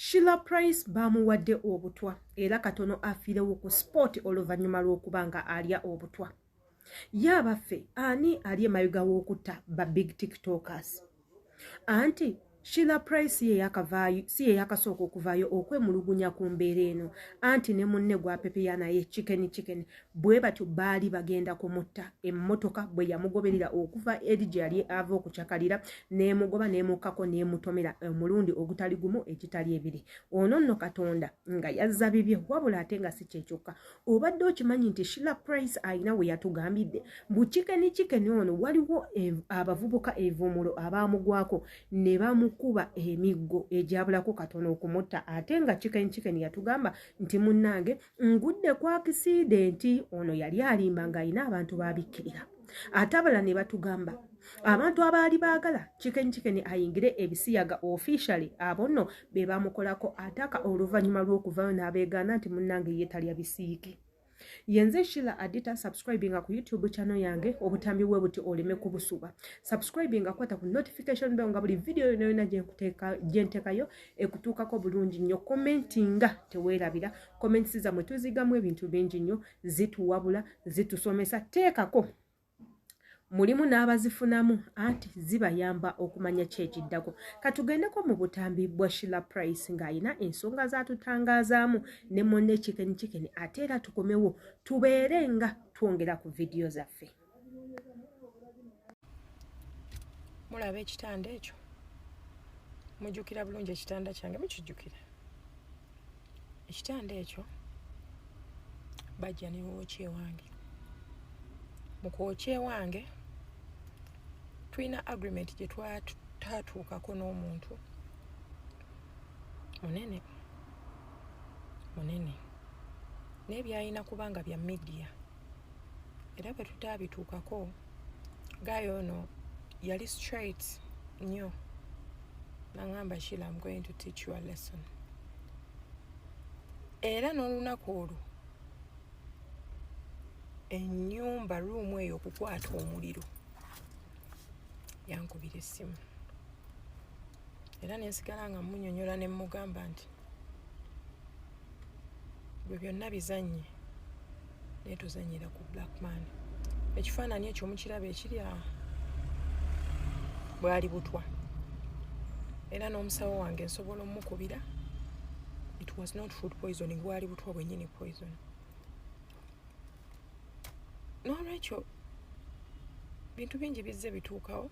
Sheila Price bamuwadde obutwa era katono afiirewo ku sport oluvannyuma lw'okubanga alya obutwa. Yabaffe ani ali emayiga w'okutta ba big tiktokers? Anti Sheila Price si ye yakasooka okuvaayo okwemulugunya ku mbeera eno. Anti ne munne gwa pepeya naye chicken bwe batyo baali bagenda kumutta. Emmotoka bwe yamugoberera okuva eri gye yali ava okucakalira n'emugoba n'emukkako n'emutomera omulundi ogutali gumu ekitali ebiri. Ono nno Katonda nga yazza bibye wabula ate nga si kyekyokka. Obadde okimanyi nti Sheila Price ayina we yatugambidde bu chicken ono waliwo abavubuka evumulo abaamugwako ne bamukuba emiggo egyabulako katono okumutta ate nga chicken yatugamba nti munnange ngudde ku accident. Ono yali alimba ng'ayina abantu babikkirira. Atabala ne batugamba abantu abaali baagala chicken ayingire ebisiyaga officially abo nno be bamukolako ataka oluvannyuma lw'okuvaayo n'abeegaana nti munnange ye talya bisiike. Yenze Sheila Adita subscribing ku YouTube channel yange obutambi bwe buti oleme kubusuba. Subscribing akwata ku notification bell nga buli video yona gye ntekayo ekutuukako bulungi nnyo. Commentinga teweerabira. Comments zammwe tuzigamu ebintu bingi nnyo, zituwabula, zitusomesa. Teekako mulimu n'abazifunamu anti zibayamba okumanya kyekiddako. Katugendeko mu butambi bwa Sheila Price ng'ayina ensonga zatutangazaamu ne monne chicken ate era tukomewo tubeere nga twongera ku video zaffe. Mulaba ekitanda ekyo? Mujjukira bulungi ekitanda kyange, mukijjukira? Ekitanda ekyo bajja ne wookye wange. Mu kwokye wange tulina agreement gye twatuukako n'omuntu munene naye byalina kubanga bya media era bwe tutaabituukako gayo ono yali straight nnyo n'angamba Sheila, I'm going to teach you a lesson. Era n'olunaku olwo ennyumba ruumu eyo okukwata omuliro yankubira essimu era nensigala nga munyonyola ne mugamba nti bwe byonna bizannye naye tuzannyira ku Blackman. Ekifaananyi ekyo mukiraba ekiri awo bwali butwa era n'omusawo wange nsobola omukubira. It was not food poisoning, bwali butwa bwennyini poison. N'olwekyo bintu bingi bizze bituukawo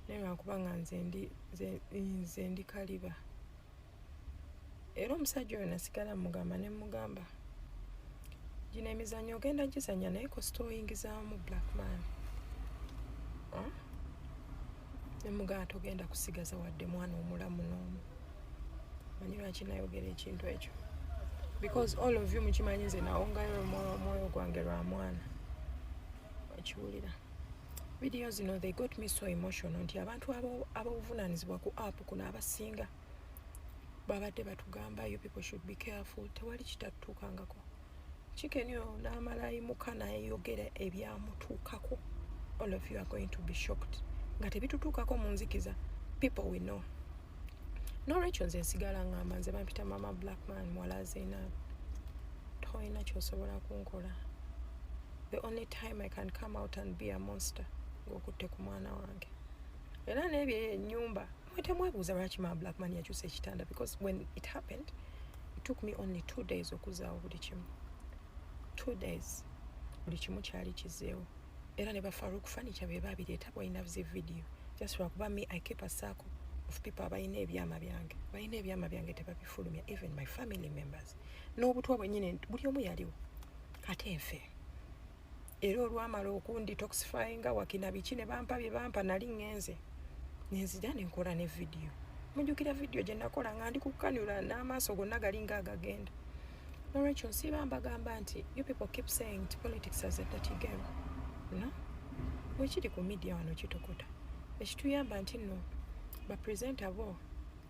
naye lwakuba nga nze ndi kaliba. Era omusajja oyo nasigala mugamba ne mugamba gino emizannyo ogenda gizannya naye kosita oyingizaamu Blackman. Ne mugamba togenda kusigaza wadde mwana omulamu n'omu. Manyi lwaki nayogera ekintu ekyo? Because all of you mukimanyi nze nawongayo omwoyo gwange lwa mwana. Wakiwulira? Video zino they got me so emotional nti abantu abavunaanyizibwa ku app kuno abasinga babadde batugamba you people should be careful. Tewali kitatuukangako. Chicken yo n'amala yimuka nayeyogera ebyamutuukako. All of you are going to be shocked. Nga tebitutuukako mu nzikiza, people will know. N'olwekyo nze nsigala ngamba nze bampita mama Blackman muwala Zainab. Toyina ky'osobola kunkola. The only time I can come out and be a monster ng'okutte ku mwana wange. Era n'ebyo ennyumba temwebuuza lwaki mama Blackman yakyusa ekitanda, because when it happened it took me only 2 days okuzaawo buli kimu. 2 days buli kimu kyali kizeewo. Era ne ba Farouk Furniture be babireeta bwalina zi video. Just lwakuba me I keep a circle of people abalina ebyama byange. Balina ebyama byange tebabifulumya, even my family members. N'obutwa bwennyini buli omu yaliwo. Ate nfe. Era olwamala okunditoxifyinga wakina biki ne bampa bye bampa nali ngenze. Nenzija ne nkola ne video. Mujjukira video gye nakola nga ndi ku kanula n'amaaso gonna galinga agagenda. N'olwekyo nsiba mbagamba nti you people keep saying politics as a dirty game. No? Bwekiri ku media wano kitokota. Ekituyamba nti nno bapresenta bo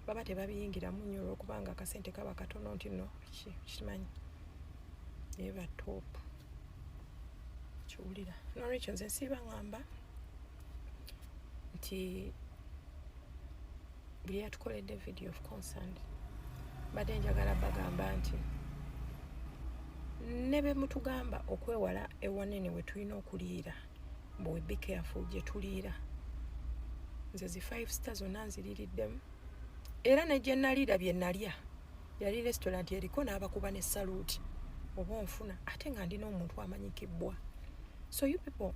baba tebabiyingiramu nnyo olw'okubanga akasente kaba katono nti nno kimanyi. Eba top. Kiwulira. N'olwekyo nze nsiba ngamba nti buli yatukoledde video of concern badde njagala bagamba nti ne be mutugamba okwewala ewanene we tulina okuliira bwe be careful gye tuliira nze zi 5 star zonna nziririddemu era ne gye naliira bye nalya yali restaurant eriko n'abakuba ne saluti oba onfuna ate nga ndina omuntu amanyikibbwa. So you people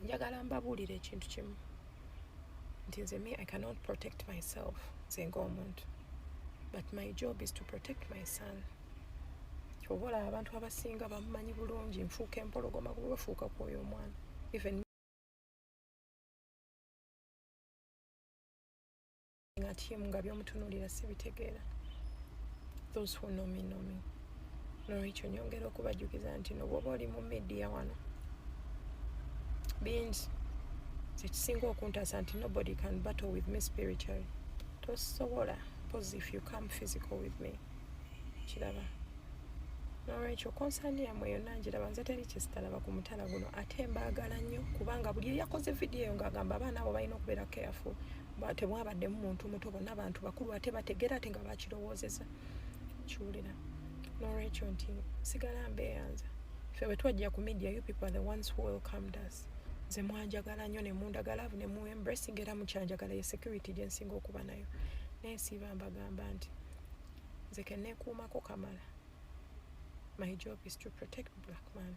njagala mbabuulira ekintu kimu nti nze me I cannot protect myself nze ng'omuntu but my job is to protect my son. Obola abantu abasinga bamumanyi bulungi nfuuka empologoma kuba bafuuka kwoyo omwana even nga timu nga byomutunuulira sibitegeera. Those who know me know me. Nolwekyo nyongera okubajjukiza nti no bw'oba oli mu media wano bingi zekisinga okuntaasa nti nobody can battle with me spiritually. Tosobola pose if you come physical with me. Kiraba nolwekyo konsani yamwe yonna njiraba nze teri kyesitalaba ku mutala guno ate mbaagala nnyo kubanga buli yakoze vidiyo ng'agamba abaana abo balina okubeera careful temwabaddemu muntu muto bonna abantu bakulu ate bategeera ate nga bakirowoozeza kiwulira. Nolwekyo nti sigala mbeeyanza ffe bwe twajja ku media you people are the ones who welcomed us. Nze mwanjagala nnyo ne mundagala ne mu embracing era mukyanjagala ye security gye nsinga okuba nayo naye siiba mbagamba nti nze kenneekuumako kamala. My job is to protect black man.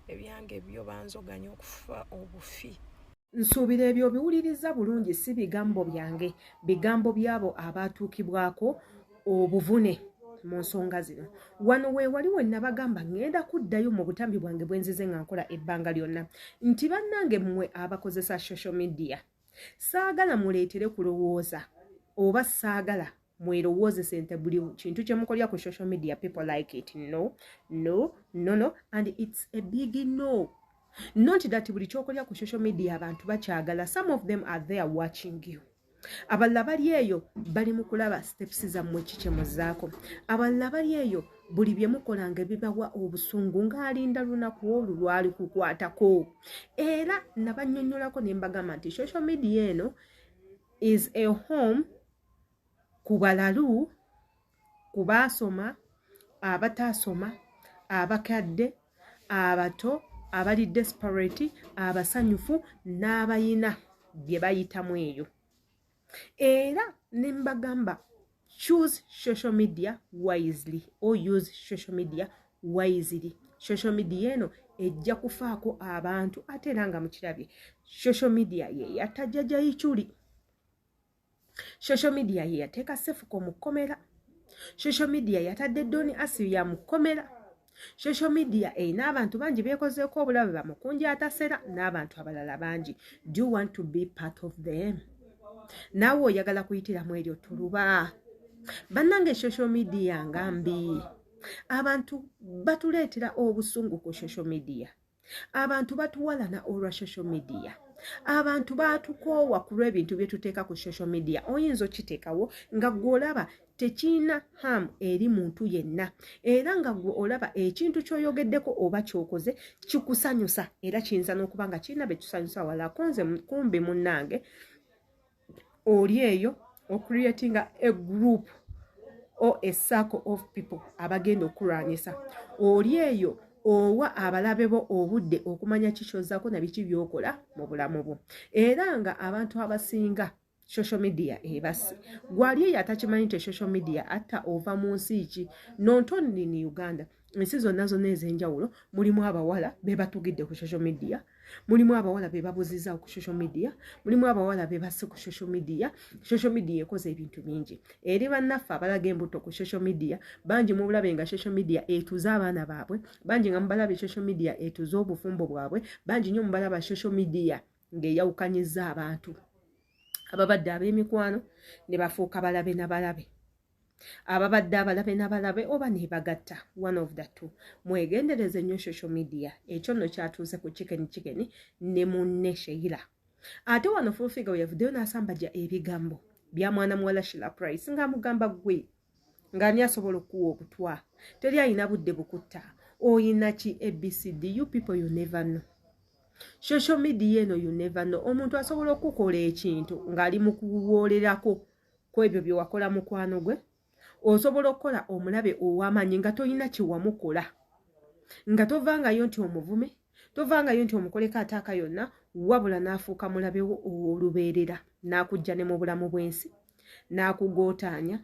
Ebyange ebyo banzoganya okufa obufi. Nsuubira ebyo biwuliriza bulungi si bigambo byange, bigambo byabo abaatuukibwako obuvune mu nsonga zino. Wano we waliwo nabagamba ngenda kuddayo mu butambi bwange bwe nzize nga nkola ebbanga lyonna nti bannange mmwe abakozesa social media saagala muleetere kulowooza oba saagala mwerowoozese nti buli kintu kye mukolya ku social media people like it. No, no, no, no, and it's a big no. Not that buli kyokolya ku social media abantu bakyagala. Some of them are there watching you. Abalala bali eyo bali mu kulaba steps zammwe kikye muzaako. Abalala bali eyo buli bye mukola nga bibawa obusungu ng'alinda lunaku olwo lwali kukwatako. Era nabannyonnyolako ne mbagamba nti social media eno is a home ku balalu, ku baasoma, abataasoma, abakadde, abato, abali desperate, abasanyufu n'abayina bye bayitamu eyo. Era ne mbagamba choose social media wisely or use social media wisely. Social media eno ejja kufaako abantu ate era nga mukirabye social media ye yatajjaja yichuli. Social media ye yateeka Sefuko mu kkomera. Social media yatadde Doni Asiri mu kkomera. Social media erina abantu bangi beekozeeko obulabe bamukunja atasera n'abantu abalala bangi. Do you want to be part of them? Naawe oyagala kuyitiramu eryo tuluba. Bannange social media nga mbi. Abantu batuleetera obusungu ku social media. Abantu batuwalana olwa social media. Abantu batukoowa ku lw'ebintu bye tuteeka ku social media. Oyinza okiteekawo nga gw'olaba tekiina hamu eri muntu yenna. Era nga gw'olaba ekintu ky'oyogeddeko oba ky'okoze kikusanyusa era kiyinza n'okuba nga kirina be tusanyusa wala konze kumbi munnange oli eyo ocreatinga a group or a circle of people abagenda okulwanyisa. Oli eyo owa abalabe bo obudde okumanya kikyozaako na biki byokola mu bulamu bwo. Era nga abantu abasinga social media ebasi. Gwali eyo atakimanyi nti social media atta ova mu nsi ki. Nontoni ni Uganda. Ensi zonna zonna ez'enjawulo mulimu abawala be batugidde ku social media. Mulimu abawala be babuzizza ku social media. Mulimu abawala be basse ku social media. Social media ekoze ebintu bingi. Eri bannaffe abalaga embuto ku social media bangi mu bulabe nga social media etuza abaana baabwe. Bangi nga mubalabe social media etuza obufumbo bwabwe. Bangi nnyo mubalaba social media ng'eyawukanyizza abantu. Ababadde ab'emikwano ne bafuuka balabe na balabe. Ababadde abalabe n'abalabe oba ne bagatta. One of the two. Mwegendereze nnyo social media. Ekyo nno kyatuuse ku chicken ne munne Sheila. Ate wano Full-Figure yavuddeyo n'asambajja ebigambo bya mwana muwala Sheila Price ng'amugamba gwe ng'ani asobola okuwa obutwa. Teri alina budde bukutta. Oyina ki ABCD? You people you never know. social media eno you never know omuntu asobola okukola ekintu ng'ali mu kuwolerako kwebyo bye wakola mukwano gwe osobola okukola omulabe ow'amaanyi nga tolina kiwamukola nga tovangayo nti omuvume tovangayo nti omukoleko ataaka yonna wabula n'afuuka mulabe wo olubeerera n'akujja ne mu bulamu bw'ensi n'akugootaanya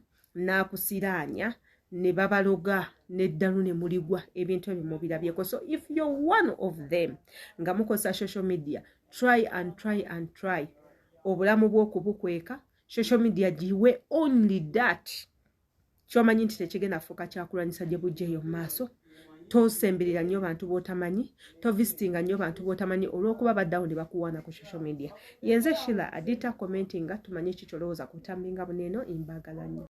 n'akusiraanya ne babaloga n'eddalu ne muligwa ebintu ebyo mubirabyeko. So if you're one of them nga mukosa social media try obulamu bw'okubukweka social media giwe only that kyomanyi nti tekigenda fuuka kyakulwanyisa gye bujjeeyo mu maaso. Tosemberera nnyo bantu b'otamanyi tovisitinga nnyo bantu b'otamanyi olw'okuba baddawo ne bakuwaana ku social media. Yenze Sheila Adita commenting nga tumanyi kikyolowooza ku tambi nga buneeno imbagala nnyo.